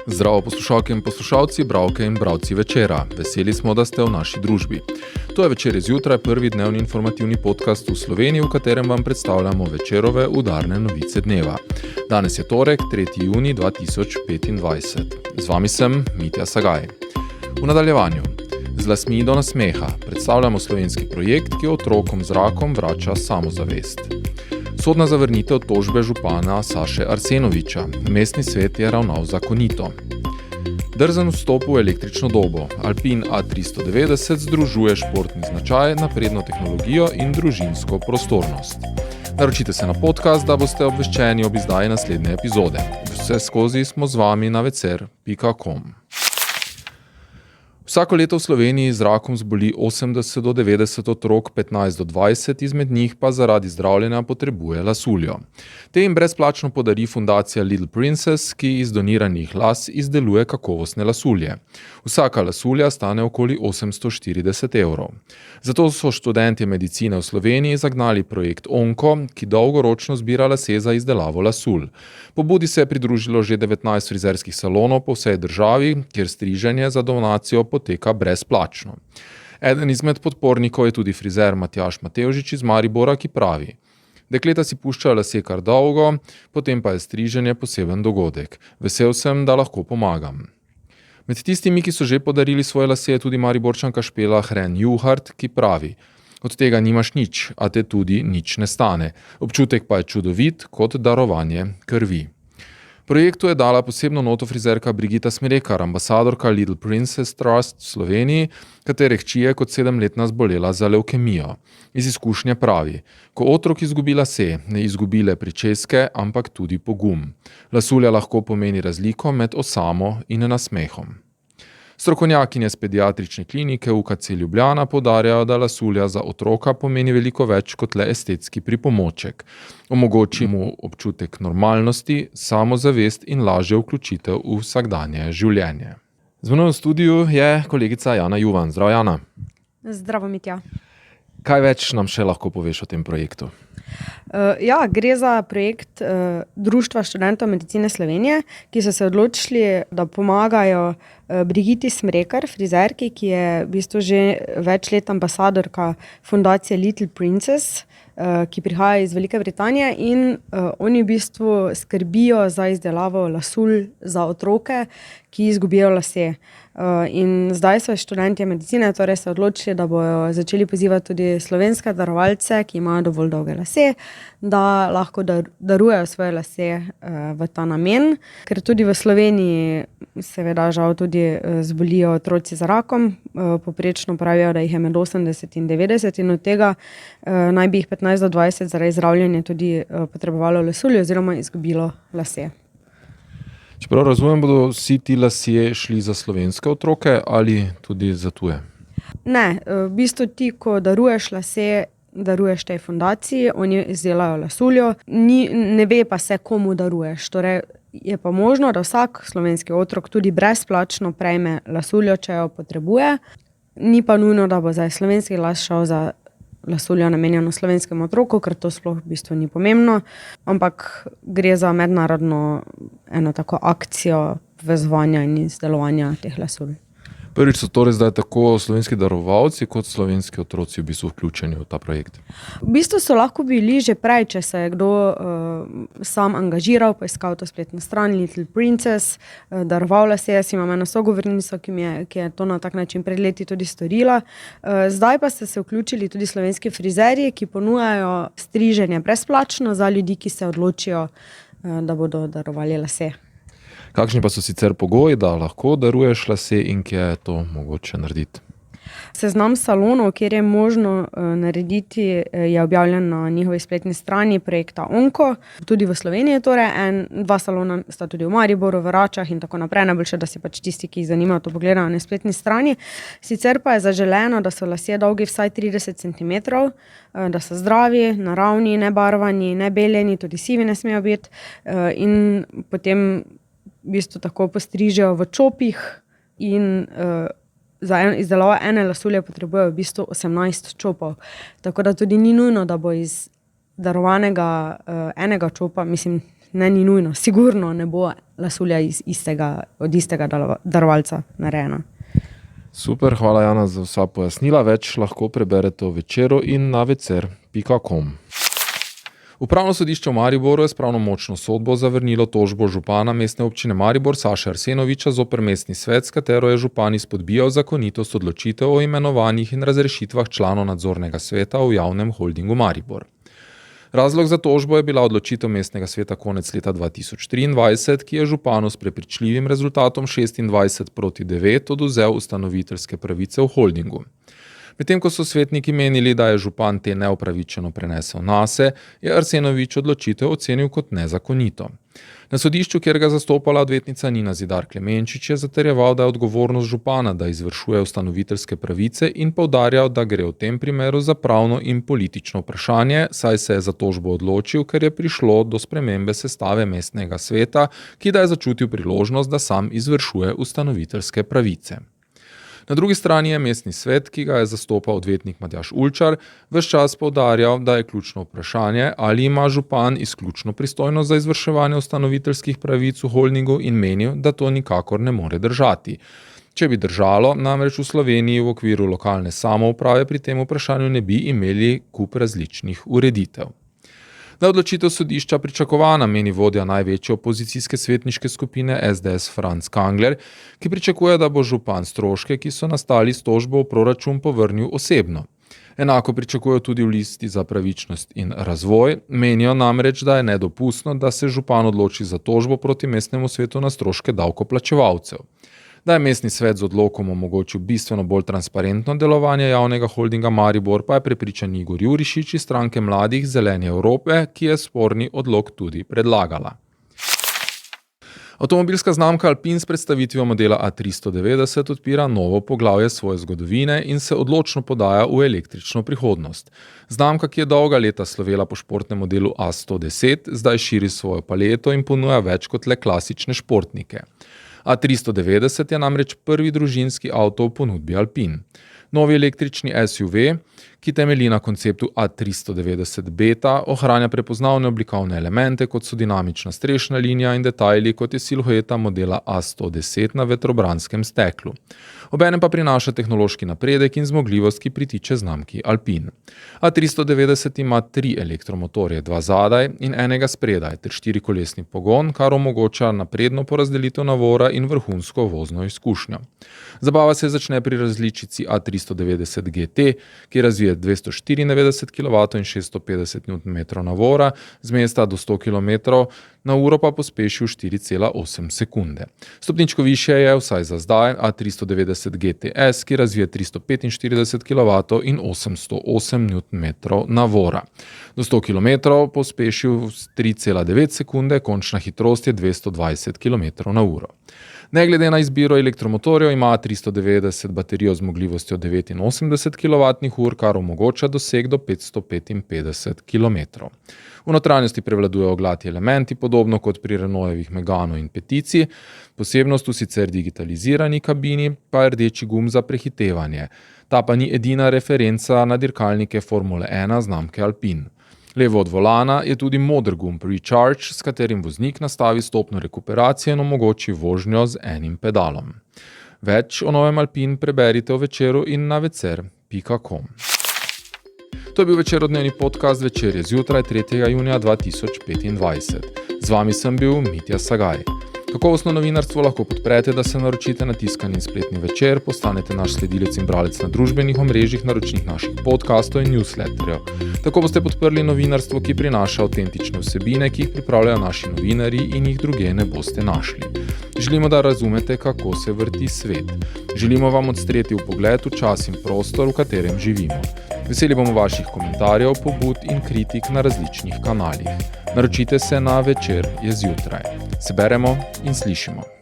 Zdravo poslušalke in poslušalci, bralke in bralci Večera. Veseli smo, da ste v naši družbi. To je Večer zjutraj, prvi dnevni informativni podcast v Sloveniji, v katerem vam predstavljamo Večerove udarne novice dneva. Danes je torek, 3. junij 2025. Z vami sem Mitja Sagaj. V nadaljevanju. Z lasmi do nasmeha predstavljamo slovenski projekt, ki otrokom z rakom vrača samozavest. Sodna zavrnitev tožbe župana Saše Arsenoviča. Mestni svet je ravnal zakonito. Drzen vstop v električno dobo. Alpin A390 združuje športni značaj, napredno tehnologijo in družinsko prostornost. Naročite se na podcast, da boste obveščeni ob izdaji naslednje epizode. Vse skozi smo z vami na vecer.com. Vsako leto v Sloveniji z rakom zboli 80 do 90 otrok, 15 do 20, izmed njih pa zaradi zdravljenja potrebuje lasuljo. Te jim brezplačno podari fundacija Little Princess, ki iz doniranih las izdeluje kakovostne lasulje. Vsaka lasulja stane okoli 840 evrov. Zato so študentje medicine v Sloveniji zagnali projekt Onko, ki dolgoročno zbira lase za izdelavo lasulj. Pobudi se je pridružilo že 19 frizerskih salonov po vsej državi, kjer striženje za donacijo poteka brezplačno. Eden izmed podpornikov je tudi frizer Matjaž Matevžič iz Maribora, ki pravi: Dekleta si puščajo lase kar dolgo, potem pa je striženje poseben dogodek. Vesel sem, da lahko pomagam. Med tistimi, ki so že podarili svoje lase, je tudi Mariborčanka Špela Hren Juhart, ki pravi: Od tega nimaš nič, a te tudi nič ne stane. Občutek pa je čudovit kot darovanje krvi. Projektu je dala posebno noto frizerka Brigita Smrekar, ambasadorka Little Princess Trust v Sloveniji, katere hči je kot 7-letna zbolela za levkemijo. Iz izkušnje pravi: Ko otrok izgubi lase, ne izgubi le pričeske, ampak tudi pogum. Lasulja lahko pomeni razliko med osamo in nasmehom. Strokovnjakinje z pediatrične klinike UKC Ljubljana poudarjajo, da lasulja za otroka pomeni veliko več kot le estetski pripomoček. Omogoči mu občutek normalnosti, samozavest in lažjo vključitev v vsakdanje življenje. Z mano v studiu je kolegica Jana Juvan. Zdravo, Jana. Zdravo, Mitja. Kaj več nam še lahko poveš o tem projektu? Gre za projekt Društva študentov medicine Slovenije, ki so se odločili, da pomagajo Brigiti Smrekar, frizerki, ki je v bistvu že več let ambasadorka fundacije Little Princess, ki prihaja iz Velike Britanije, in oni v bistvu skrbijo za izdelavo lasulj za otroke, ki izgubijo lase. In zdaj so študentje medicine torej se odločili, da bojo začeli pozivati tudi slovenske darovalce, ki imajo dovolj dolge lase, da lahko darujejo svoje lase v ta namen, ker tudi v Sloveniji seveda žal tudi zbolijo otroci z rakom. Povprečno pravijo, da jih je med 80 in 90 in od tega naj bi jih 15 do 20 zaradi zdravljenja tudi potrebovalo lasuljo oziroma izgubilo lase. Čeprav razumem, bodo vsi ti lasje šli za slovenske otroke ali tudi za tuje? Ne, v bistvu ti, ko daruješ lase, daruješ tej fundaciji, oni izdelajo lasuljo, ne ve pa se, komu daruješ. Torej je pa možno, da vsak slovenski otrok tudi brezplačno prejme lasuljo, če jo potrebuje. Ni pa nujno, da bo zdaj slovenski las šel za lasuljo namenjeno slovenskemu otroku, ker to sploh v bistvu ni pomembno, ampak gre za mednarodno eno tako akcijo vezovanja in izdelovanja teh lasulj. Prvič so torej zdaj tako slovenski darovalci kot slovenski otroci v bistvu vključeni v ta projekt. V bistvu so lahko bili že prej, če se je kdo sam angažiral, poiskal to spletno stran Little Princess, daroval lase. Jaz imam eno sogovornico, ki je to na tak način pred leti tudi storila. Zdaj pa ste se vključili tudi slovenski frizerji, ki ponujajo striženje brezplačno za ljudi, ki se odločijo, da bodo darovali lase. Kakšni pa so sicer pogoji, da lahko daruješ lase in kje je to mogoče narediti? Seznam salonov, kjer je možno narediti, je objavljen na njihovi spletni strani projekta Onko. Tudi v Sloveniji torej, 2 salona sta tudi v Mariboru, v Račah in tako naprej. Najboljše, da si pač tisti, ki jih zanimajo, to pogledajo na spletni strani. Sicer pa je zaželeno, da so lasje dolgi vsaj 30 cm, da so zdravi, naravni, nebarvani, nebeljeni, tudi sivi ne smejo biti, in potem v bistvu tako postrižejo v čopih in za izdelavo ene lasulje potrebujejo v bistvu 18 čopov. Tako da tudi ni nujno, da bo iz darovanega enega čopa, mislim, ne ni nujno, sigurno ne bo lasulja od istega darovalca narejena. Super, hvala Jana za vsa pojasnila. Več lahko preberete v Večeru in na večer.com. Upravno sodišče v Mariboru je s pravnomočno sodbo zavrnilo tožbo župana Mestne občine Maribor Saše Arsenoviča zoper mestni svet, s katero je župan izpodbijal zakonitost odločitev o imenovanjih in razrešitvah članov nadzornega sveta v javnem holdingu Maribor. Razlog za tožbo je bila odločitev mestnega sveta konec leta 2023, ki je županu s prepričljivim rezultatom 26:9 odvzel ustanoviteljske pravice v holdingu. Medtem ko so svetniki menili, da je župan te neupravičeno prenesel nase, je Arsenovič odločitev ocenil kot nezakonito. Na sodišču, kjer ga zastopala odvetnica Nina Zidar Klemenčič, je zatrjeval, da je odgovornost župana, da izvršuje ustanoviteljske pravice in poudarjal, da gre v tem primeru za pravno in politično vprašanje, saj se je za tožbo odločil, ker je prišlo do spremembe sestave mestnega sveta, ki da je začutil priložnost, da sam izvršuje ustanoviteljske pravice. Na drugi strani je mestni svet, ki ga je zastopal odvetnik Matjaž Ulčar, ves čas poudarjal, da je ključno vprašanje, ali ima župan izključno pristojnost za izvrševanje ustanoviteljskih pravic v holdingu in menil, da to nikakor ne more držati. Če bi držalo, namreč v Sloveniji v okviru lokalne samouprave pri tem vprašanju ne bi imeli kup različnih ureditev. Da je odločitev sodišča pričakovana, meni vodja največje opozicijske svetniške skupine SDS Franc Kangler, ki pričakuje, da bo župan stroške, ki so nastali s tožbo, v proračun povrnil osebno. Enako pričakujejo tudi v Listi za pravičnost in razvoj, menijo namreč, da je nedopustno, da se župan odloči za tožbo proti mestnemu svetu na stroške davkoplačevalcev. Da je mestni svet z odlokom omogočil bistveno bolj transparentno delovanje javnega holdinga Maribor, pa je prepričan Igor Jurišič iz stranke Mladih Zelene Evrope, ki je sporni odlok tudi predlagala. Avtomobilska znamka Alpine s predstavitvijo modela A390 odpira novo poglavje svoje zgodovine in se odločno podaja v električno prihodnost. Znamka, ki je dolga leta slovela po športnem modelu A110, zdaj širi svojo paleto in ponuja več kot le klasične športnike. A390 je namreč prvi družinski avto v ponudbi Alpine. Novi električni SUV, ki temelji na konceptu A390 Beta, ohranja prepoznavne oblikovne elemente, kot so dinamična strešna linija in detajli, kot je silhueta modela A110 na vetrobranskem steklu. Obenem pa prinaša tehnološki napredek in zmogljivost, ki pritiče znamki Alpine. A390 ima 3 elektromotorje, 2 zadaj in enega spredaj, ter 4-kolesni pogon, kar omogoča napredno porazdelitev navora in vrhunsko vozno izkušnjo. Zabava se začne pri različici A390 GT, ki razvije 294 kW in 650 Nm navora, z mesta do 100 km na uro pa pospeši v 4,8 sekunde. Stopničko višje je, vsaj za zdaj, A390 GTS, ki razvije 345 kW in 808 Nm navora. Do 100 km pospeši v 3,9 sekunde, končna hitrost je 220 km na uro. Ne glede na izbiro elektromotorjev ima A390 baterijo z zmogljivostjo 89 kWh, kar omogoča doseg do 555 km. V notranjosti prevladujejo oglati elementi, podobno kot pri Renaultovih Meganu in Petici, posebnost v sicer digitalizirani kabini pa je rdeči gum za prehitevanje. Ta pa ni edina referenca na dirkalnike Formule 1 znamke Alpine. Levo od volana je tudi moder gumb Recharge, s katerim voznik nastavi stopnjo rekuperacije in omogoči vožnjo z enim pedalom. Več o novem Alpine preberite v Večeru in na večer.com. To je bil večerodnevni podcast Večer je zjutraj 3. junija 2025. Z vami sem bil Mitja Sagaj. Kakovostno novinarstvo lahko podprete, da se naročite na tiskani in spletni Večer, postanete naš sledilec in bralec na družbenih omrežjih, naročnih naših podcastov in newsletterjev. Tako boste podprli novinarstvo, ki prinaša avtentične vsebine, ki jih pripravljajo naši novinarji in jih drugje ne boste našli. Želimo, da razumete, kako se vrti svet. Želimo vam odstreti vpogled v čas in prostor, v katerem živimo. Veseli bomo vaših komentarjev, pobud in kritik na različnih kanalih. Naročite se na Večer je zjutraj. Se beremo in slišimo.